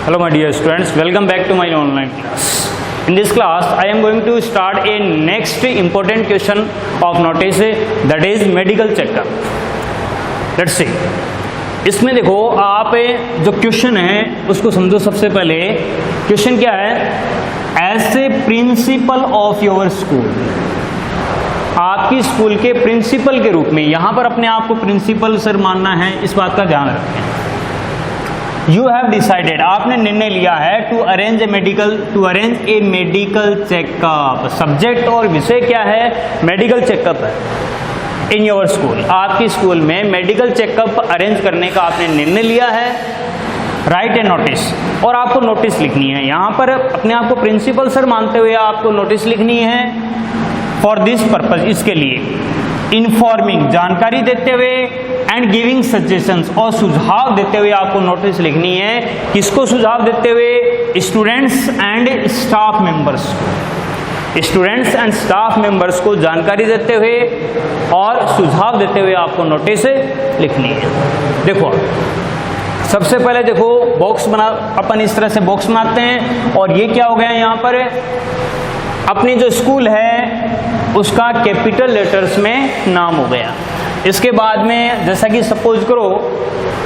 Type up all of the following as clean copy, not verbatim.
Hello my dear students, welcome back to my online class. In this class I am going to start a next important question of notice, that is medical checkup. Let's see. इसमें देखो आप जो question है उसको समझो। सबसे पहले question क्या है, as a principal of your school, आपकी स्कूल के प्रिंसिपल के रूप में, यहां पर अपने आप को प्रिंसिपल सर मानना है, इस बात का ध्यान रखें। यू हैव डिसाइडेड, आपने निर्णय लिया है to arrange a medical checkup. Subject और विषय क्या है, मेडिकल चेकअप है। इन योर स्कूल, आपकी स्कूल में मेडिकल चेकअप अरेंज करने का आपने निर्णय लिया है। राइट ए नोटिस, और आपको नोटिस लिखनी है। यहाँ पर अपने आप को प्रिंसिपल सर मानते हुए आपको नोटिस लिखनी है। फॉर दिस पर्पज, इसके लिए। इन्फॉर्मिंग, जानकारी देते हुए, एंड गिविंग सजेशंस, और सुझाव देते हुए आपको नोटिस लिखनी है। किसको सुझाव देते हुए, स्टूडेंट्स एंड स्टाफ मेंबर्स को। स्टूडेंट्स एंड स्टाफ मेंबर्स को जानकारी देते हुए और सुझाव देते हुए आपको नोटिस लिखनी है। देखो सबसे पहले देखो बॉक्स बना, अपन इस तरह से बॉक्स बनाते हैं, और ये क्या हो गया यहाँ पर, अपनी जो स्कूल है उसका कैपिटल लेटर्स में नाम हो गया। इसके बाद में जैसा कि सपोज करो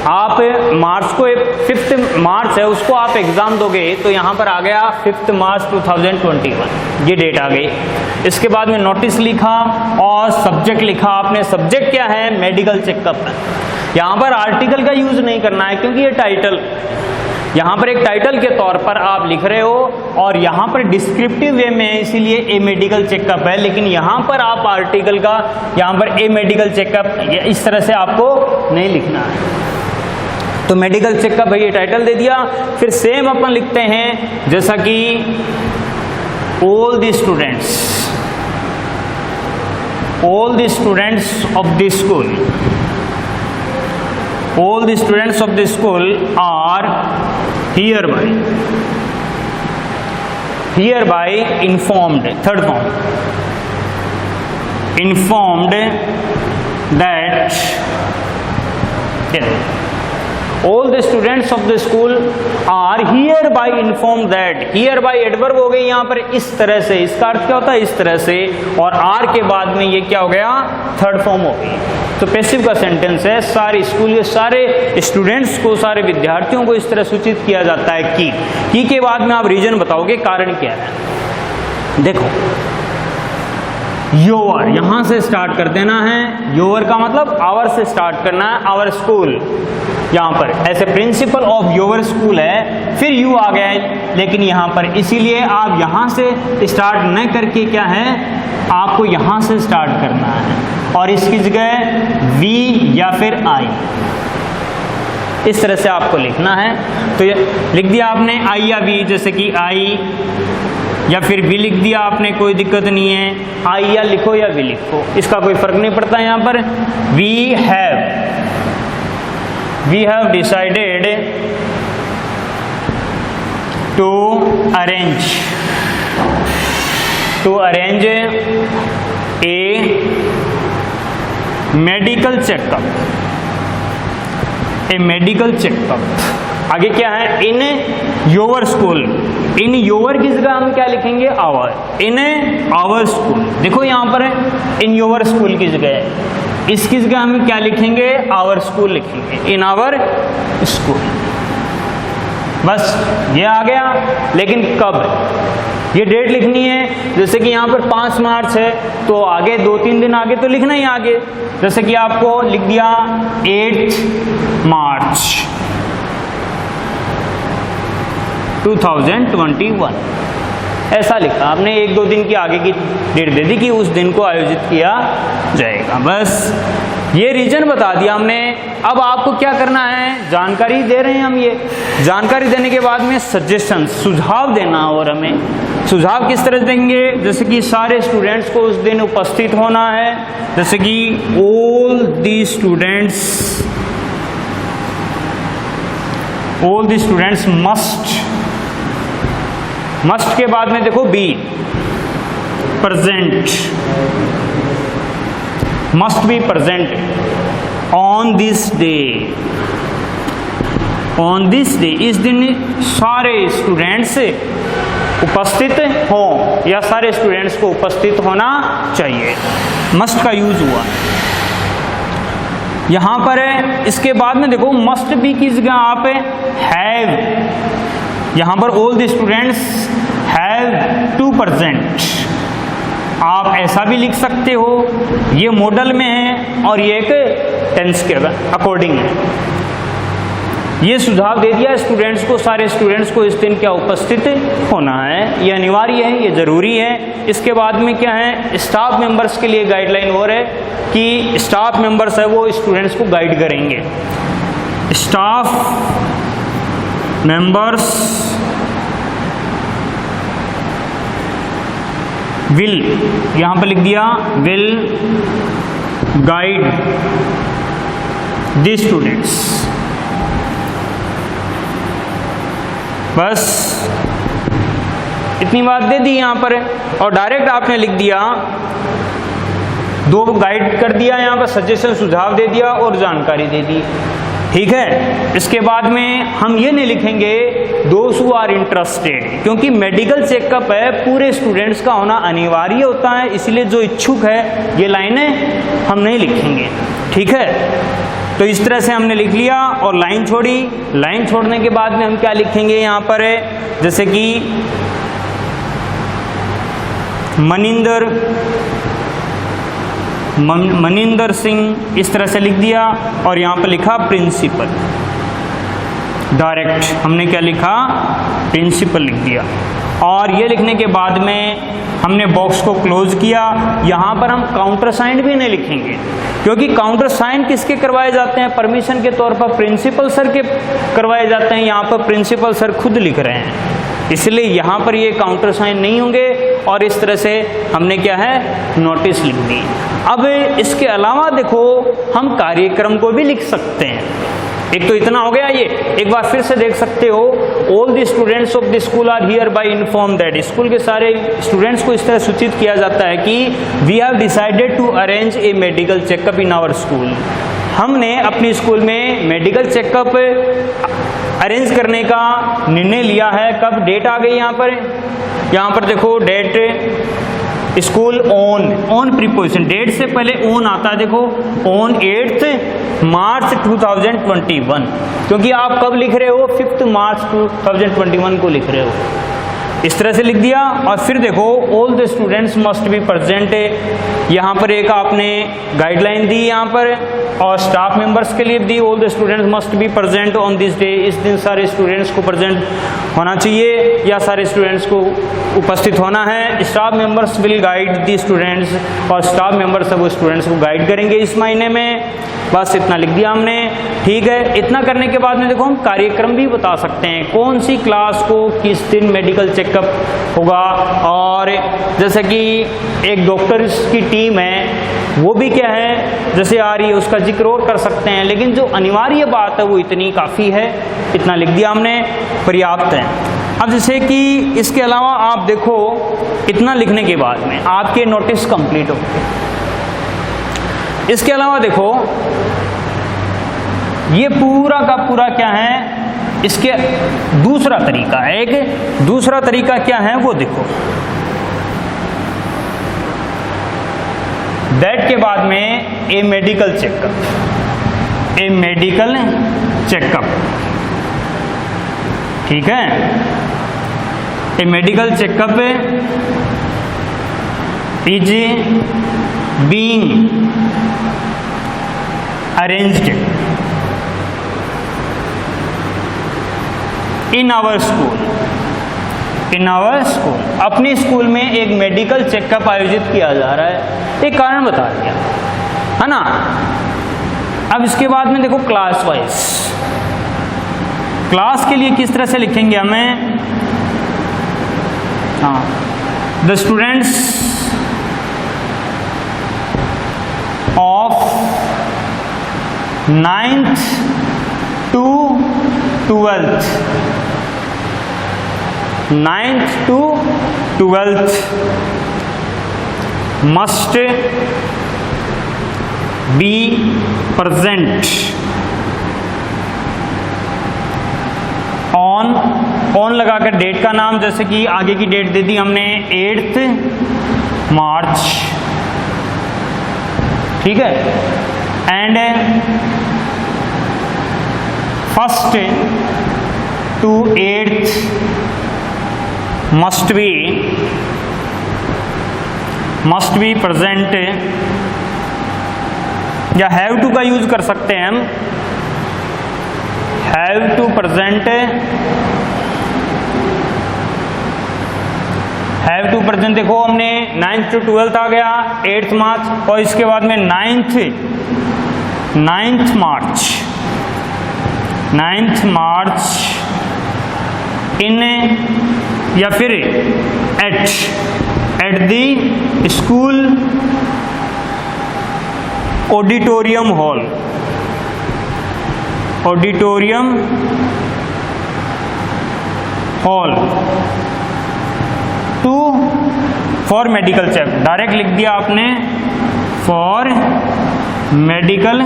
आप मार्च को 5 मार्च है, उसको आप एग्ज़ाम दोगे तो यहाँ पर आ गया 5 मार्च 2021, ये डेट आ गई। इसके बाद में नोटिस लिखा और सब्जेक्ट लिखा आपने। सब्जेक्ट क्या है, मेडिकल चेकअप है। यहाँ पर आर्टिकल का यूज़ नहीं करना है क्योंकि ये टाइटल, यहाँ पर एक टाइटल के तौर पर आप लिख रहे हो, और यहाँ पर डिस्क्रिप्टिव वे में इसीलिए ए मेडिकल चेकअप है, लेकिन यहाँ पर आप आर्टिकल का, यहाँ पर ए मेडिकल चेकअप इस तरह से आपको नहीं लिखना है। तो मेडिकल चेकअप है, ये टाइटल दे दिया। फिर सेम अपन लिखते हैं जैसा कि all the students of the school, all the students of the school are hereby informed, third form, informed that all the students of the school are hereby informed that, hereby adverb हो गई यहाँ पर इस तरह से, इसका अर्थ क्या होता है, इस तरह से, और आर के बाद में ये क्या हो गया, थर्ड फॉर्म हो गई। तो पैसिव का सेंटेंस है, सारे स्कूल के सारे स्टूडेंट्स को, सारे विद्यार्थियों को इस तरह सूचित किया जाता है कि के बाद में आप रीजन बताओगे, कारण क्या है। देखो योर, यहां से स्टार्ट कर देना है। योर का मतलब आवर से स्टार्ट करना है, आवर स्कूल। यहाँ पर ऐसे प्रिंसिपल ऑफ योर स्कूल है, फिर यू आ गया है, लेकिन यहाँ पर इसीलिए आप यहाँ से स्टार्ट न करके क्या है, आपको यहाँ से स्टार्ट करना है, और इसकी जगह वी या फिर आई, इस तरह से आपको लिखना है। तो ये लिख दिया आपने आई या वी, जैसे कि आई या फिर वी लिख दिया आपने, कोई दिक्कत नहीं है। आई या लिखो या वी लिखो, इसका कोई फर्क नहीं पड़ता। यहाँ पर we have decided to arrange a medical checkup. आगे क्या है, in your school. In your की जगह हम क्या लिखेंगे, आवर। इन आवर स्कूल, देखो यहाँ पर है इन योर स्कूल की जगह, इसकी जगह हम क्या लिखेंगे, आवर स्कूल लिखेंगे, इन आवर स्कूल। बस ये आ गया। लेकिन कब, ये डेट लिखनी है। जैसे कि यहाँ पर 5 मार्च है, तो आगे 2-3 दिन आगे तो लिखना ही आगे। जैसे कि आपको लिख दिया 8 मार्च 2021, ऐसा लिखा आपने। 1-2 दिन की आगे की डेट दे दी कि उस दिन को आयोजित किया जाएगा। बस ये रीजन बता दिया हमने। अब आपको क्या करना है, जानकारी दे रहे हैं हम, ये जानकारी देने के बाद में सजेशन, सुझाव देना। और हमें सुझाव किस तरह देंगे, जैसे कि सारे स्टूडेंट्स को उस दिन उपस्थित होना है। जैसे कि ऑल द स्टूडेंट्स मस्ट के बाद में देखो be, present, must be present on this day. On this day, इस दिन सारे स्टूडेंट्स उपस्थित हों या सारे स्टूडेंट्स को उपस्थित होना चाहिए। मस्ट का यूज हुआ यहाँ पर है। इसके बाद में देखो मस्ट भी की जगह आप हैव, यहाँ पर all the students have to present, आप ऐसा भी लिख सकते हो। ये मॉडल में है और ये एक टेंस के अकॉर्डिंग है। ये सुझाव दे दिया स्टूडेंट्स को, सारे स्टूडेंट्स को इस दिन क्या उपस्थित होना है, ये अनिवार्य है, ये ज़रूरी है। इसके बाद में क्या है, स्टाफ मेंबर्स के लिए गाइडलाइन और है कि स्टाफ मेंबर्स है वो स्टूडेंट्स को गाइड करेंगे। स्टाफ मेंबर्स विल, यहाँ पर लिख दिया विल गाइड द स्टूडेंट्स। बस इतनी बात दे दी यहाँ पर, और डायरेक्ट आपने लिख दिया, दो गाइड कर दिया, यहाँ पर सजेशन सुझाव दे दिया और जानकारी दे दी। ठीक है। इसके बाद में हम ये नहीं लिखेंगे दोज हु आर इंटरेस्टेड, क्योंकि मेडिकल चेकअप है, पूरे स्टूडेंट्स का होना अनिवार्य होता है, इसलिए जो इच्छुक है ये लाइनें हम नहीं लिखेंगे। ठीक है। तो इस तरह से हमने लिख लिया और लाइन छोड़ी। लाइन छोड़ने के बाद में हम क्या लिखेंगे यहाँ पर है, जैसे कि मनिंदर सिंह, इस तरह से लिख दिया और यहाँ पर लिखा प्रिंसिपल। डायरेक्ट हमने क्या लिखा, प्रिंसिपल लिख दिया। और ये लिखने के बाद में हमने बॉक्स को क्लोज किया। यहाँ पर हम काउंटर साइन भी नहीं लिखेंगे, क्योंकि काउंटर साइन किसके करवाए जाते हैं, परमिशन के तौर पर प्रिंसिपल सर के करवाए जाते हैं। यहाँ पर प्रिंसिपल सर खुद लिख रहे हैं, इसलिए यहाँ पर ये काउंटर साइन नहीं होंगे। और इस तरह से हमने क्या है, नोटिस लिख दी। अब इसके अलावा देखो हम कार्यक्रम को भी लिख सकते हैं। एक तो इतना हो गया, ये एक बार फिर से देख सकते हो, all the students of the school are here by inform that, school के सारे स्टूडेंट्स को इस तरह सूचित किया जाता है कि we have decided to arrange a medical checkup in our school. हमने अपनी स्कूल में मेडिकल चेकअप अरेंज करने का निर्णय लिया है। कब, डेट आ गई यहाँ पर देखो date, school on preposition, date से पहले ऑन आता है, देखो ऑन 8 मार्च 2021, क्योंकि आप कब लिख रहे हो, 5 मार्च 2021 को लिख रहे हो। इस तरह से लिख दिया। और फिर देखो all the students must be present, यहाँ पर एक आपने गाइडलाइन दी यहाँ पर, और स्टाफ मेंबर्स के लिए दी, all the students must be present on this day, इस दिन सारे स्टूडेंट्स को प्रेजेंट होना चाहिए या सारे स्टूडेंट्स को उपस्थित होना है। Staff members will guide the students, और स्टाफ मेंबर्स वो स्टूडेंट्स को गाइड करेंगे इस महीने में। बस इतना लिख दिया हमने। ठीक है। इतना करने के बाद में देखो हम कार्यक्रम भी बता सकते हैं, कौन सी क्लास को किस दिन मेडिकल चेकअप होगा। और जैसे कि एक डॉक्टर की टीम है, वो भी क्या है, जैसे आ रही है, उसका जिक्र और कर सकते हैं, लेकिन जो अनिवार्य बात है वो इतनी काफ़ी है, इतना लिख दिया हमने, पर्याप्त है। अब जैसे कि इसके अलावा आप देखो, इतना लिखने के बाद में आपके नोटिस कंप्लीट हो गए। इसके अलावा देखो ये पूरा का पूरा क्या है, इसके दूसरा तरीका है, एक दूसरा तरीका क्या है वो देखो। दैट के बाद में a medical checkup, a medical checkup, ठीक है। A medical checkup is being arranged in our school, in our school, अपनी स्कूल में एक मेडिकल चेकअप आयोजित किया जा रहा है। एक कारण बता दिया है ना। अब इसके बाद में देखो क्लास वाइज, क्लास के लिए किस तरह से लिखेंगे हमें, हाँ, the students of 9th to 12th, 9th to 12th must be present on लगाकर डेट का नाम, जैसे कि आगे की डेट दे दी हमने 8 मार्च, ठीक है। And 1st to 8th must be present, या हैव टू का यूज कर सकते हैं हम, have to present, have to present. देखो हमने 9th to 12th आ गया 8th मार्च, और इसके बाद में 9th मार्च इन, या फिर at the school auditorium hall, to for medical check. Direct लिख दिया आपने फॉर मेडिकल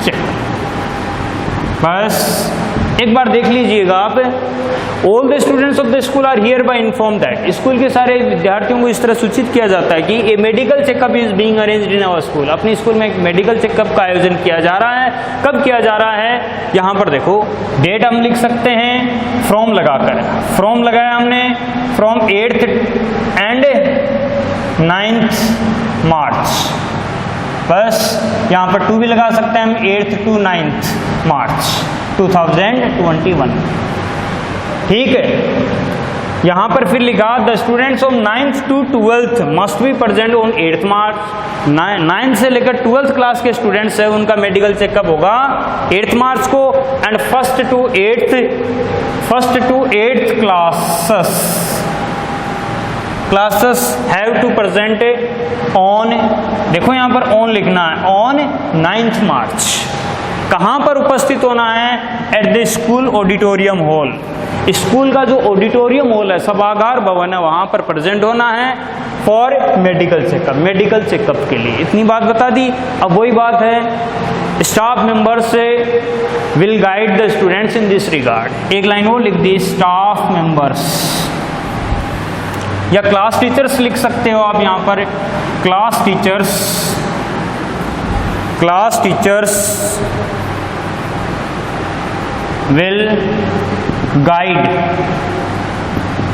चेक। बस एक बार देख लीजिएगा आप, all the students of the school are here by inform that, school के सारे विद्यार्थियों को इस तरह सूचित किया जाता है कि a medical checkup is being arranged in our school. अपनी स्कूल में एक मेडिकल चेकअप का आयोजन किया जा रहा है। कब किया जा रहा है, यहाँ पर देखो डेट हम लिख सकते हैं फ्रॉम लगाकर, फ्रॉम लगाया हमने फ्रॉम 8th एंड 9th मार्च। बस यहाँ पर 2 भी लगा सकते हैं हम, 8th to 9th मार्च 2021, ठीक है। यहाँ पर फिर लिखा the students of 9th to 12th must be present on 8th March. 9th से लेकर 12th क्लास के स्टूडेंट्स है, उनका मेडिकल चेकअप होगा 8th मार्च को। And 1st to 8th classes have to present on, देखो यहाँ पर ऑन लिखना है, ऑन 9th मार्च। कहाँ पर उपस्थित होना है, eight the school auditorium hall. School का जो ऑडिटोरियम हॉल है, सभागार भवन है, वहाँ पर प्रेजेंट होना है for medical checkup, medical checkup के लिए। इतनी बात बता दी। अब वही बात है, स्टाफ मेंबर्स से will guide the students in this regard. एक लाइन और लिख दी, स्टाफ मेंबर्स, या क्लास टीचर्स लिख सकते हो आप यहाँ पर, class teachers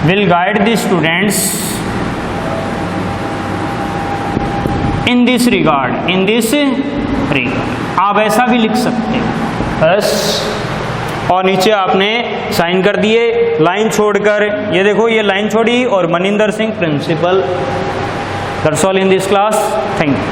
will guide the students in this regard, आप ऐसा भी लिख सकते हैं बस। और नीचे आपने साइन कर दिए लाइन छोड़कर, ये देखो ये लाइन छोड़ी, और Maninder Singh principal. That's all in this class, thank you.